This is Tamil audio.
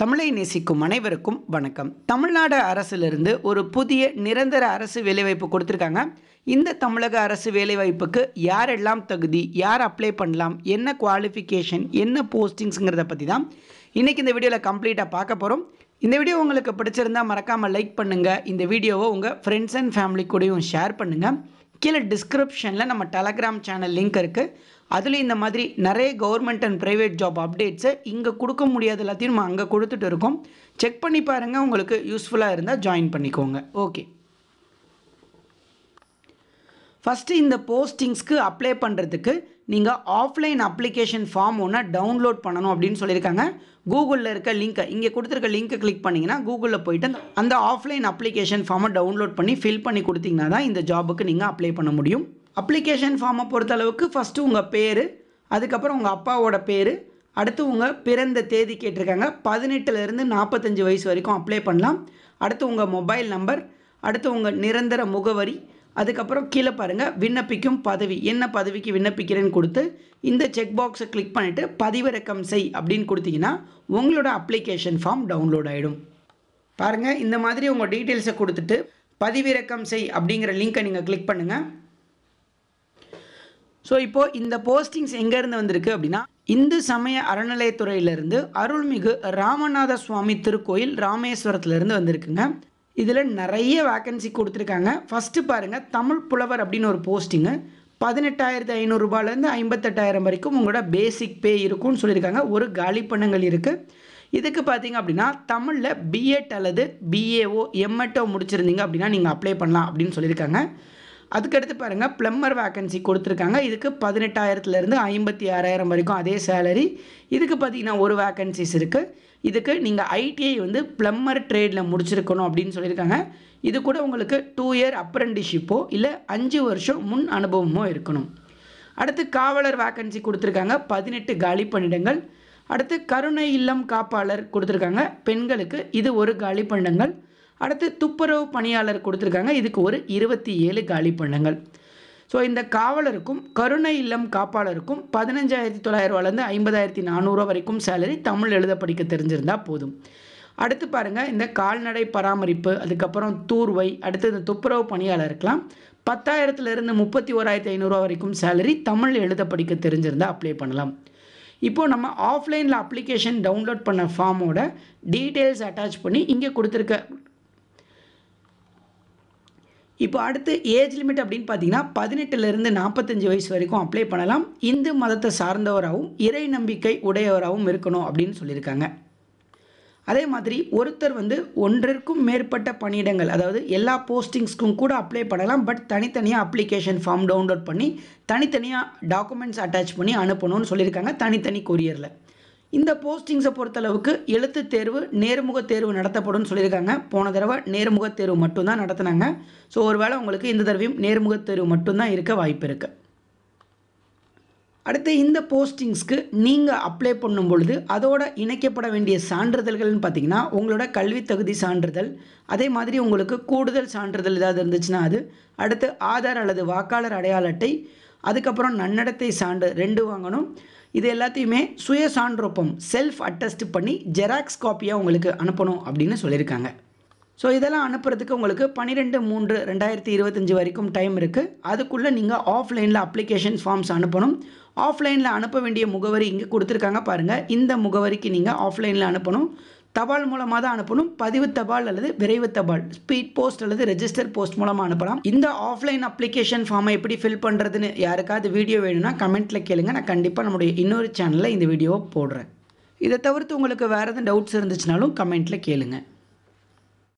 தமிழை நேசிக்கும் அனைவருக்கும் வணக்கம். தமிழ்நாடு அரசிலிருந்து ஒரு புதிய நிரந்தர அரசு வேலைவாய்ப்பு கொடுத்துருக்காங்க. இந்த தமிழக அரசு வேலைவாய்ப்புக்கு யாரெல்லாம் தகுதி, யார் அப்ளை பண்ணலாம், என்ன குவாலிஃபிகேஷன், என்ன போஸ்டிங்ஸுங்கிறத பற்றி தான் இன்றைக்கி இந்த வீடியோவில் கம்ப்ளீட்டாக பார்க்க போகிறோம். இந்த வீடியோ உங்களுக்கு பிடிச்சிருந்தால் மறக்காமல் லைக் பண்ணுங்கள். இந்த வீடியோவை உங்கள் ஃப்ரெண்ட்ஸ் அண்ட் ஃபேமிலி கூடயும் ஷேர் பண்ணுங்கள். கீழே டிஸ்கிரிப்ஷனில் நம்ம டெலகிராம் சேனல் லிங்க் இருக்குது. அதில் இந்த மாதிரி நிறைய கவர்மெண்ட் அண்ட் ப்ரைவேட் ஜாப் அப்டேட்ஸை இங்கே கொடுக்க முடியாத எல்லாத்தையும் நம்ம அங்கே கொடுத்துட்டு இருக்கோம். செக் பண்ணி பாருங்கள், உங்களுக்கு யூஸ்ஃபுல்லாக இருந்தால் ஜாயின் பண்ணிக்கோங்க. ஓகே, ஃபஸ்ட்டு இந்த போஸ்டிங்ஸ்க்கு அப்ளை பண்ணுறதுக்கு நீங்கள் ஆஃப்லைன் அப்ளிகேஷன் ஃபார்ம் ஒன்று டவுன்லோட் பண்ணணும் அப்படின்னு சொல்லியிருக்காங்க. கூகுளில் இருக்க லிங்க்கை இங்கே கொடுத்துருக்க லிங்க்கை கிளிக் பண்ணிங்கன்னா கூகுளில் போய்ட்டு அந்த ஆஃப்லைன் அப்ளிகேஷன் ஃபார்மை டவுன்லோட் பண்ணி ஃபில் பண்ணி கொடுத்தீங்கன்னா தான் இந்த ஜாபுக்கு நீங்கள் அப்ளை பண்ண முடியும். அப்ளிகேஷன் ஃபார்மை பொறுத்தளவுக்கு ஃபஸ்ட்டு உங்கள் பேர், அதுக்கப்புறம் உங்கள் அப்பாவோட பேர், அடுத்து உங்கள் பிறந்த தேதி கேட்டிருக்காங்க. 18லேருந்து 45 வயசு வரைக்கும் அப்ளை பண்ணலாம். அடுத்து உங்கள் மொபைல் நம்பர், அடுத்து உங்கள் நிரந்தர முகவரி, அதுக்கப்புறம் கீழே பாருங்கள் விண்ணப்பிக்கும் பதவி, என்ன பதவிக்கு விண்ணப்பிக்கிறேன்னு கொடுத்து இந்த செக் பாக்ஸை கிளிக் பண்ணிவிட்டு பதிவிறக்கம் செய் அப்படின்னு கொடுத்தீங்கன்னா உங்களோட அப்ளிகேஷன் ஃபார்ம் டவுன்லோட் ஆகிடும். பாருங்கள், இந்த மாதிரி உங்கள் டீட்டெயில்ஸை கொடுத்துட்டு பதிவிறக்கம் செய் அப்படிங்கிற லிங்க்கை நீங்கள் கிளிக் பண்ணுங்கள். ஸோ இப்போது இந்த போஸ்டிங்ஸ் எங்கேருந்து வந்திருக்கு அப்படின்னா, இந்து சமய அறநிலையத்துறையிலேருந்து அருள்மிகு ராமநாத சுவாமி திருக்கோயில் ராமேஸ்வரத்துலேருந்து வந்திருக்குங்க. இதில் நிறைய வேக்கன்சி கொடுத்துருக்காங்க. ஃபஸ்ட்டு பாருங்கள், தமிழ் புலவர் அப்படின்னு ஒரு போஸ்டிங்கு 18,500 ரூபாயிலேருந்து 58,000 வரைக்கும் உங்களோட பேசிக் பே இருக்கும்னு சொல்லியிருக்காங்க. ஒரு காலி பணங்கள் இருக்குது. இதுக்கு பார்த்தீங்க அப்படின்னா தமிழில் பிஎட் அல்லது பிஏஓ எம்எட்டோ முடிச்சிருந்தீங்க அப்படின்னா நீங்கள் அப்ளை பண்ணலாம் அப்படின்னு சொல்லியிருக்காங்க. அதுக்கடுத்து பாருங்கள், ப்ளம்பர் வேக்கன்சி கொடுத்துருக்காங்க. இதுக்கு 18,000லேருந்து 56,000 வரைக்கும் அதே சேலரி. இதுக்கு பார்த்தீங்கன்னா ஒரு வேக்கன்சிஸ் இருக்குது. இதுக்கு நீங்கள் ஐடிஐ வந்து ப்ளம்பர் ட்ரேடில் முடிச்சிருக்கணும் அப்படின்னு சொல்லியிருக்காங்க. இது கூட உங்களுக்கு 2 இயர் அப்ரெண்டிஷிப்போ இல்லை 5 வருஷம் முன் அனுபவமோ இருக்கணும். அடுத்து காவலர் வேக்கன்சி கொடுத்துருக்காங்க, 18 காலி பணியிடங்கள். அடுத்து கருணை இல்லம் காப்பாளர் கொடுத்துருக்காங்க பெண்களுக்கு, இது ஒரு காலி பணியிடங்கள். அடுத்து துப்புரவு பணியாளர் கொடுத்துருக்காங்க, இதுக்கு ஒரு 27 காலி பணியிடங்கள். ஸோ இந்த காவலருக்கும் கருணை இல்லம் காப்பாளருக்கும் 15,900 50,400 வரைக்கும் சேலரி. தமிழ் எழுத படிக்க தெரிஞ்சிருந்தால் போதும். அடுத்து பாருங்கள், இந்த கால்நடை பராமரிப்பு, அதுக்கப்புறம் தூர்வை, அடுத்து இந்த துப்புரவு பணியாளருக்கெலாம் 10,000லேருந்து 31,500 வரைக்கும் சேலரி. தமிழ் எழுத படிக்க தெரிஞ்சிருந்தால் அப்ளை பண்ணலாம். இப்போது நம்ம ஆஃப்லைனில் அப்ளிகேஷன் டவுன்லோட் பண்ண ஃபார்மோட டீட்டெயில்ஸ் அட்டாச் பண்ணி இங்கே கொடுத்துருக்க. இப்போ அடுத்து ஏஜ் லிமிட் அப்படின்னு பார்த்தீங்கன்னா 18லேருந்து 45 வயசு வரைக்கும் அப்ளை பண்ணலாம். இந்து மதத்தை சார்ந்தவராகவும் இறை நம்பிக்கை உடையவராகவும் இருக்கணும் அப்படின்னு சொல்லியிருக்காங்க. அதே மாதிரி ஒருத்தர் வந்து ஒன்றிற்கும் மேற்பட்ட பணியிடங்கள், அதாவது எல்லா போஸ்டிங்ஸ்க்கும் கூட அப்ளை பண்ணலாம். பட் தனித்தனியாக அப்ளிகேஷன் ஃபார்ம் டவுன்லோட் பண்ணி தனித்தனியாக டாக்குமெண்ட்ஸ் அட்டாச் பண்ணி அனுப்பணும்னு சொல்லியிருக்காங்க, தனித்தனி கொரியரில். இந்த போஸ்டிங்ஸை பொறுத்தளவுக்கு எழுத்து தேர்வு, நேர்முக தேர்வு நடத்தப்படும் சொல்லியிருக்காங்க. போன தடவை நேர்முக தேர்வு மட்டும்தான் நடத்தினாங்க. ஸோ ஒருவேளை உங்களுக்கு இந்த தடவையும் நேர்முக தேர்வு மட்டும்தான் இருக்க வாய்ப்பு இருக்குது. அடுத்து இந்த போஸ்டிங்ஸ்க்கு நீங்கள் அப்ளை பண்ணும் பொழுது அதோட இணைக்கப்பட வேண்டிய சான்றிதழ்கள்னு பார்த்தீங்கன்னா உங்களோட கல்வி தகுதி சான்றிதழ், அதே மாதிரி உங்களுக்கு கூடுதல் சான்றிதழ் ஏதாவது இருந்துச்சுன்னா அது, அடுத்து ஆதார் அல்லது வாக்காளர் அடையாள அட்டை, அதுக்கப்புறம் நன்னடத்தை சான்று 2 வாங்கணும். இது எல்லாத்தையுமே சுய சான்றொப்பம் செல்ஃப் அட்டஸ்ட் பண்ணி ஜெராக்ஸ் காப்பியாக உங்களுக்கு அனுப்பணும் அப்படின்னு சொல்லியிருக்காங்க. ஸோ இதெல்லாம் அனுப்புறதுக்கு உங்களுக்கு 12/3/2025 வரைக்கும் டைம் இருக்குது. அதுக்குள்ளே நீங்கள் ஆஃப்லைனில் அப்ளிகேஷன் ஃபார்ம்ஸ் அனுப்பணும். ஆஃப்லைனில் அனுப்ப வேண்டிய முகவரி இங்கே கொடுத்துருக்காங்க பாருங்கள். இந்த முகவரிக்கு நீங்கள் ஆஃப்லைனில் அனுப்பணும். தபால் மூலமாக தான் அனுப்பணும். பதிவு தபால் அல்லது விரைவு தபால், ஸ்பீட் போஸ்ட் அல்லது ரெஜிஸ்டர் போஸ்ட் மூலமாக அனுப்பலாம். இந்த ஆஃப்லைன் அப்ளிகேஷன் ஃபார்மை எப்படி ஃபில் பண்ணுறதுன்னு யாருக்காவது வீடியோ வேணும்னா கமெண்ட்டில் கேளுங்க. நான் கண்டிப்பாக நம்முடைய இன்னொரு சேனலில் இந்த வீடியோவை போடுறேன். இதை தவிர்த்து உங்களுக்கு வேறு எதுவும் டவுட்ஸ் இருந்துச்சுனாலும் கமெண்ட்டில் கேளுங்க.